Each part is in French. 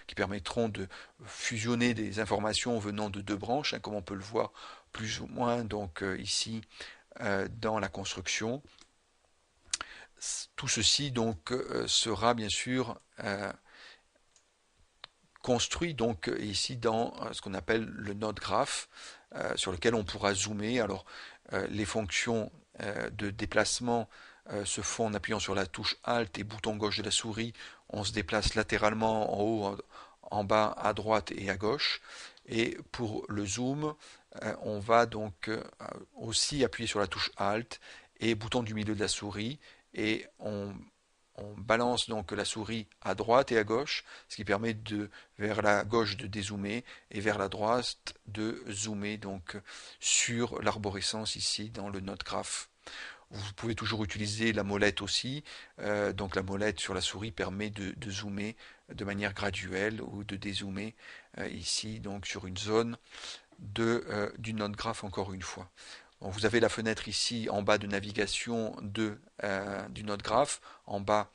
qui permettront de fusionner des informations venant de deux branches, hein, comme on peut le voir plus ou moins donc ici dans la construction. Tout ceci donc sera bien sûr construit donc ici dans ce qu'on appelle le node graph, sur lequel on pourra zoomer. Alors les fonctions de déplacement se font en appuyant sur la touche Alt et bouton gauche de la souris. On se déplace latéralement en haut, en bas, à droite et à gauche. Et pour le zoom, on va donc aussi appuyer sur la touche Alt et bouton du milieu de la souris et on balance donc la souris à droite et à gauche, ce qui permet de vers la gauche de dézoomer et vers la droite de zoomer donc sur l'arborescence ici dans le node graph. Vous pouvez toujours utiliser la molette aussi, donc la molette sur la souris permet de zoomer de manière graduelle ou de dézoomer ici donc sur une zone du node graph encore une fois. Donc vous avez la fenêtre ici en bas de navigation du node graph, en bas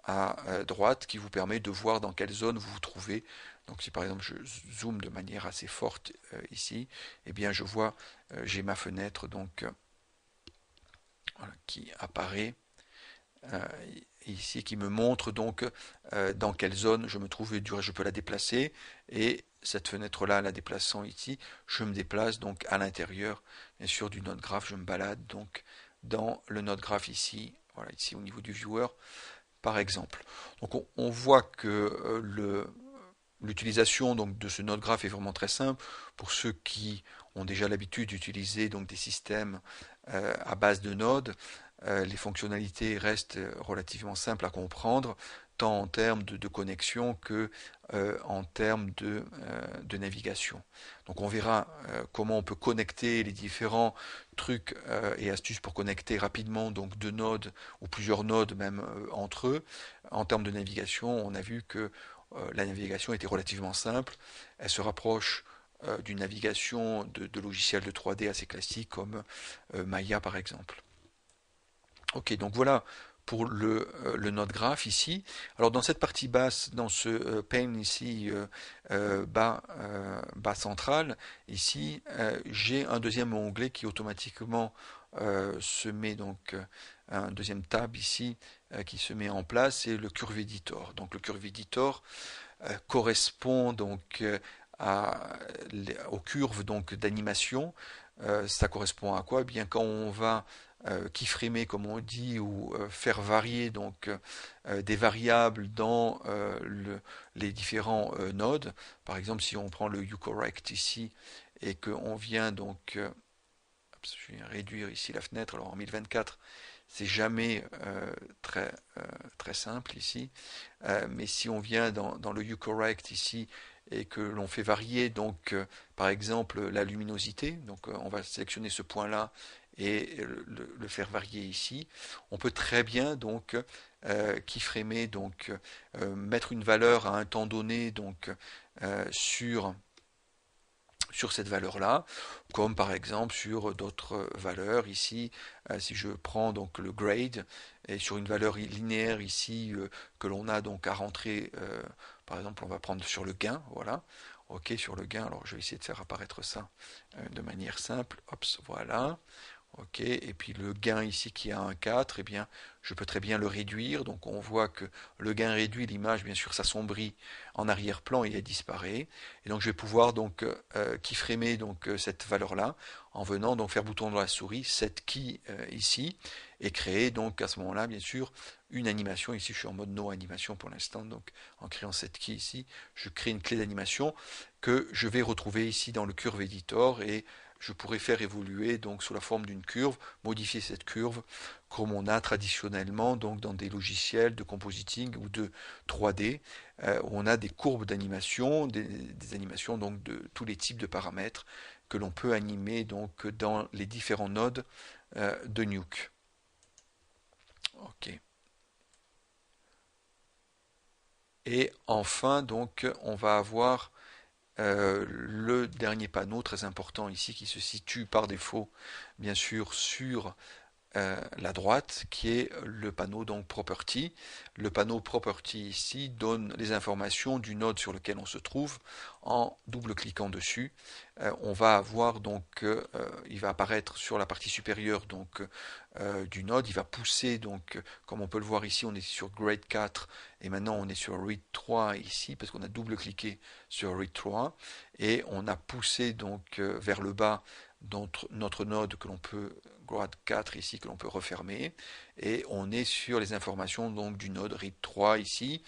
à droite, qui vous permet de voir dans quelle zone vous vous trouvez. Donc si par exemple je zoome de manière assez forte ici, eh bien je vois, j'ai ma fenêtre donc voilà, qui apparaît ici, qui me montre donc dans quelle zone je me trouve, et je peux la déplacer, et cette fenêtre-là, la déplaçant ici, je me déplace donc à l'intérieur, bien sûr, du node graph, je me balade donc dans le node graph ici, voilà, ici au niveau du viewer, par exemple. Donc on voit que l'utilisation donc de ce node graph est vraiment très simple pour ceux qui ont déjà l'habitude d'utiliser donc des systèmes à base de nodes. Les fonctionnalités restent relativement simples à comprendre, tant en termes de connexion que en termes de navigation. Donc on verra comment on peut connecter les différents trucs et astuces pour connecter rapidement donc deux nodes ou plusieurs nodes même entre eux. En termes de navigation, on a vu que la navigation était relativement simple. Elle se rapproche d'une navigation de logiciels de 3D assez classiques comme Maya par exemple. Ok, donc voilà pour le node graph ici. Alors dans cette partie basse, dans ce pane ici bas central, ici j'ai un deuxième onglet qui automatiquement se met donc un deuxième tab ici qui se met en place, c'est le Curve Editor. Donc le Curve Editor correspond donc aux curves donc d'animation. Ça correspond à quoi? Eh bien quand on va keyframer comme on dit ou faire varier donc des variables dans les différents nodes. Par exemple, si on prend le uCorrect ici et qu'on vient donc je vais réduire ici la fenêtre. Alors en 1024, c'est jamais très simple ici. Mais si on vient dans le uCorrect ici et que l'on fait varier donc par exemple la luminosité, donc on va sélectionner ce point-là et le faire varier ici. On peut très bien donc keyframer, donc mettre une valeur à un temps donné donc sur cette valeur-là, comme par exemple sur d'autres valeurs ici, si je prends donc le grade et sur une valeur linéaire ici que l'on a donc à rentrer, par exemple on va prendre sur le gain, voilà, ok sur le gain, alors je vais essayer de faire apparaître ça de manière simple, hop, voilà, ok, et puis le gain ici qui a un 4, eh bien, je peux très bien le réduire. Donc on voit que le gain réduit, l'image bien sûr s'assombrit en arrière-plan et elle disparaît. Et donc je vais pouvoir donc keyframer donc cette valeur-là en venant donc faire bouton dans la souris, set key ici, et créer donc à ce moment-là bien sûr une animation. Ici je suis en mode no animation pour l'instant, donc en créant cette key ici, je crée une clé d'animation que je vais retrouver ici dans le Curve Editor et je pourrais faire évoluer donc sous la forme d'une curve, modifier cette curve comme on a traditionnellement donc dans des logiciels de compositing ou de 3D où on a des courbes d'animation, des animations donc de tous les types de paramètres que l'on peut animer donc dans les différents nodes de Nuke. Ok. Et enfin donc on va avoir le dernier panneau très important ici qui se situe par défaut bien sûr sur la droite qui est le panneau donc Property. Le panneau Property ici donne les informations du node sur lequel on se trouve. En double-cliquant dessus, on va avoir donc, il va apparaître sur la partie supérieure donc du node. Il va pousser donc, comme on peut le voir ici, on est sur Grade 4 et maintenant on est sur Read 3 ici parce qu'on a double-cliqué sur Read 3 et on a poussé donc vers le bas notre node que l'on peut grade 4 ici que l'on peut refermer et on est sur les informations donc du node read 3 ici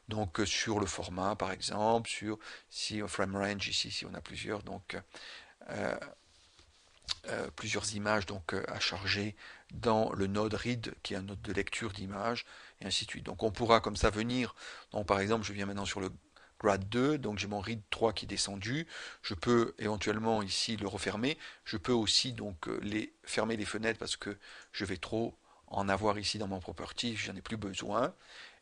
donc sur le format par exemple sur si frame range ici si on a plusieurs donc euh, plusieurs images donc à charger dans le node read qui est un node de lecture d'images et ainsi de suite. Donc on pourra comme ça venir, donc par exemple je viens maintenant sur le grade 2, donc j'ai mon read 3 qui est descendu, je peux éventuellement ici le refermer, je peux aussi donc fermer les fenêtres parce que je vais trop en avoir ici dans mon property, j'en ai plus besoin,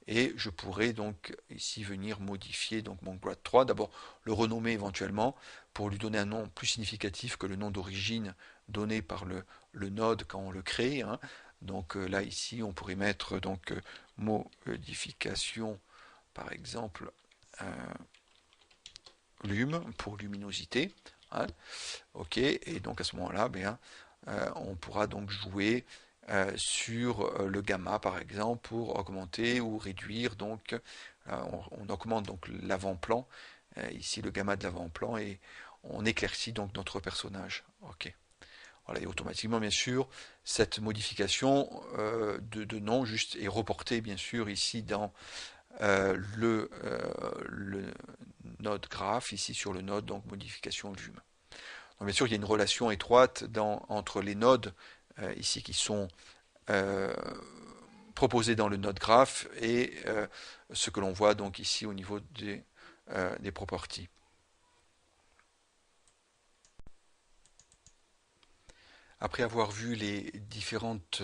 et je pourrais donc ici venir modifier donc mon grade 3, d'abord le renommer éventuellement pour lui donner un nom plus significatif que le nom d'origine donné par le node quand on le crée, hein. Donc là ici on pourrait mettre donc modification par exemple lume pour luminosité, hein. Ok, et donc à ce moment-là on pourra donc jouer sur le gamma par exemple pour augmenter ou réduire donc on augmente donc l'avant-plan ici le gamma de l'avant-plan et on éclaircit donc notre personnage. Ok. Voilà, et automatiquement bien sûr cette modification de nom juste est reportée bien sûr ici dans le node graph ici sur le node donc modification lume. Donc bien sûr il y a une relation étroite entre les nodes ici qui sont euh, proposés dans le node graph et ce que l'on voit donc ici au niveau des properties. Après avoir vu les différentes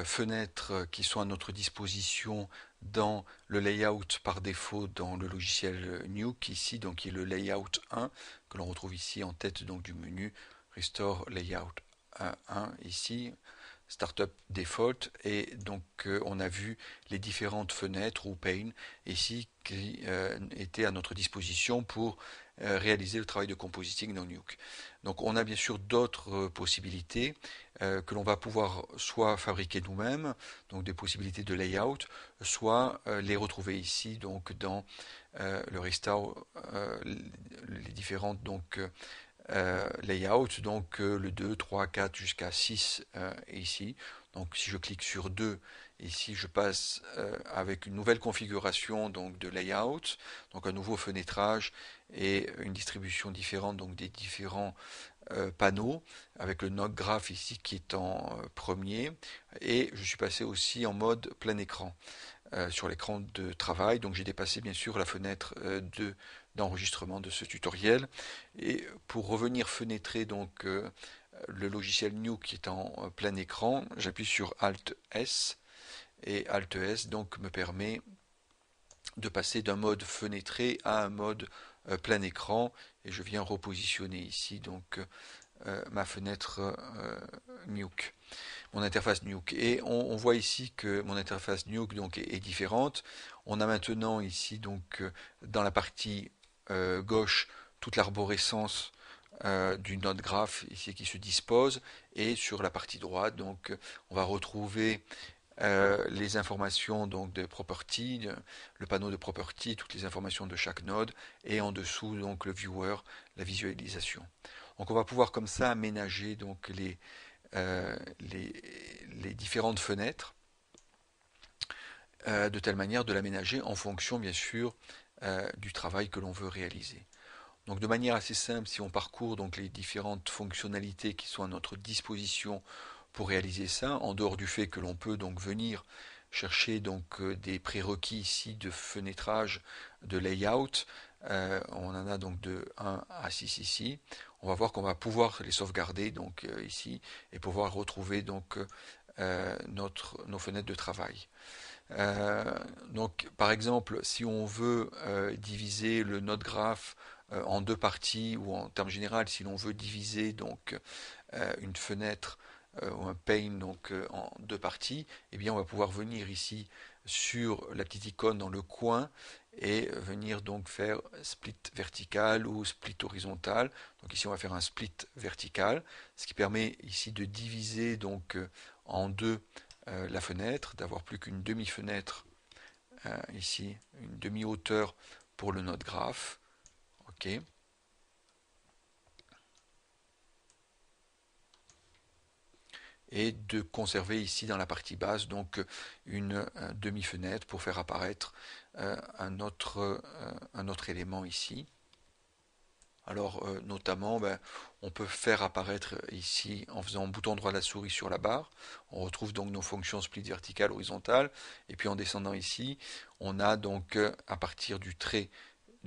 fenêtres qui sont à notre disposition dans le layout par défaut dans le logiciel Nuke ici, donc qui est le layout 1 que l'on retrouve ici en tête donc du menu Restore Layout 1 ici, Startup Default, et donc on a vu les différentes fenêtres ou panes ici qui étaient à notre disposition pour réaliser le travail de compositing dans Nuke. Donc on a bien sûr d'autres possibilités que l'on va pouvoir soit fabriquer nous-mêmes, donc des possibilités de layout, soit les retrouver ici donc dans le restore, les différentes donc layout, donc le 2, 3, 4 jusqu'à 6 ici. Donc si je clique sur 2, ici je passe avec une nouvelle configuration donc de layout, donc un nouveau fenêtrage et une distribution différente donc des différents panneaux, avec le node graph ici qui est en premier, et je suis passé aussi en mode plein écran sur l'écran de travail. Donc j'ai dépassé bien sûr la fenêtre d'enregistrement de ce tutoriel. Et pour revenir fenêtrer donc le logiciel Nuke qui est en plein écran, j'appuie sur Alt S et Alt S donc me permet de passer d'un mode fenêtré à un mode plein écran et je viens repositionner ici donc ma fenêtre Nuke, mon interface Nuke. Et on voit ici que mon interface Nuke donc est différente. On a maintenant ici donc dans la partie gauche toute l'arborescence du node graph ici qui se dispose et sur la partie droite donc on va retrouver les informations donc de property, le panneau de property, toutes les informations de chaque node et en dessous donc le viewer, la visualisation. Donc on va pouvoir comme ça aménager donc les différentes fenêtres de telle manière de l'aménager en fonction bien sûr du travail que l'on veut réaliser. Donc de manière assez simple, si on parcourt donc les différentes fonctionnalités qui sont à notre disposition pour réaliser ça, en dehors du fait que l'on peut donc venir chercher donc des prérequis ici de fenêtrage, de layout, on en a donc de 1 à 6 ici. On va voir qu'on va pouvoir les sauvegarder donc ici et pouvoir retrouver donc nos fenêtres de travail. Donc par exemple si on veut diviser le node graph en deux parties ou en termes généraux si l'on veut diviser donc une fenêtre ou un pane donc en deux parties, eh bien on va pouvoir venir ici sur la petite icône dans le coin et venir donc faire split vertical ou split horizontal. Donc ici on va faire un split vertical, ce qui permet ici de diviser donc en deux la fenêtre, d'avoir plus qu'une demi-fenêtre ici, une demi-hauteur pour le node graph. OK. Et de conserver ici dans la partie basse donc une demi-fenêtre pour faire apparaître un autre élément ici. Alors notamment, on peut faire apparaître ici en faisant bouton droit de la souris sur la barre. On retrouve donc nos fonctions split vertical, horizontale. Et puis en descendant ici, on a donc à partir du trait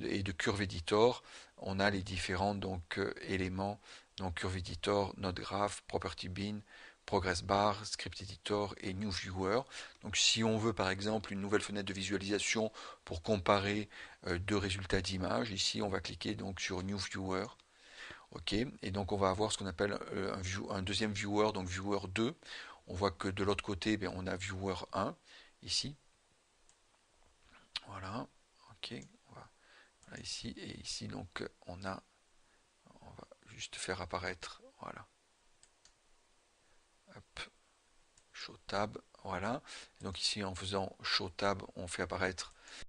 et de Curve Editor, on a les différents donc éléments, donc Curve Editor, Node Graph, Property Bin, Progress Bar, Script Editor et New Viewer. Donc si on veut par exemple une nouvelle fenêtre de visualisation pour comparer deux résultats d'image, ici on va cliquer donc sur New Viewer. OK, et donc on va avoir ce qu'on appelle un deuxième viewer, donc viewer 2. On voit que de l'autre côté, on a viewer 1 ici. Voilà, OK, voilà, ici et ici donc on va juste faire apparaître, voilà, hop, show tab, voilà. Et donc ici en faisant show tab, on fait apparaître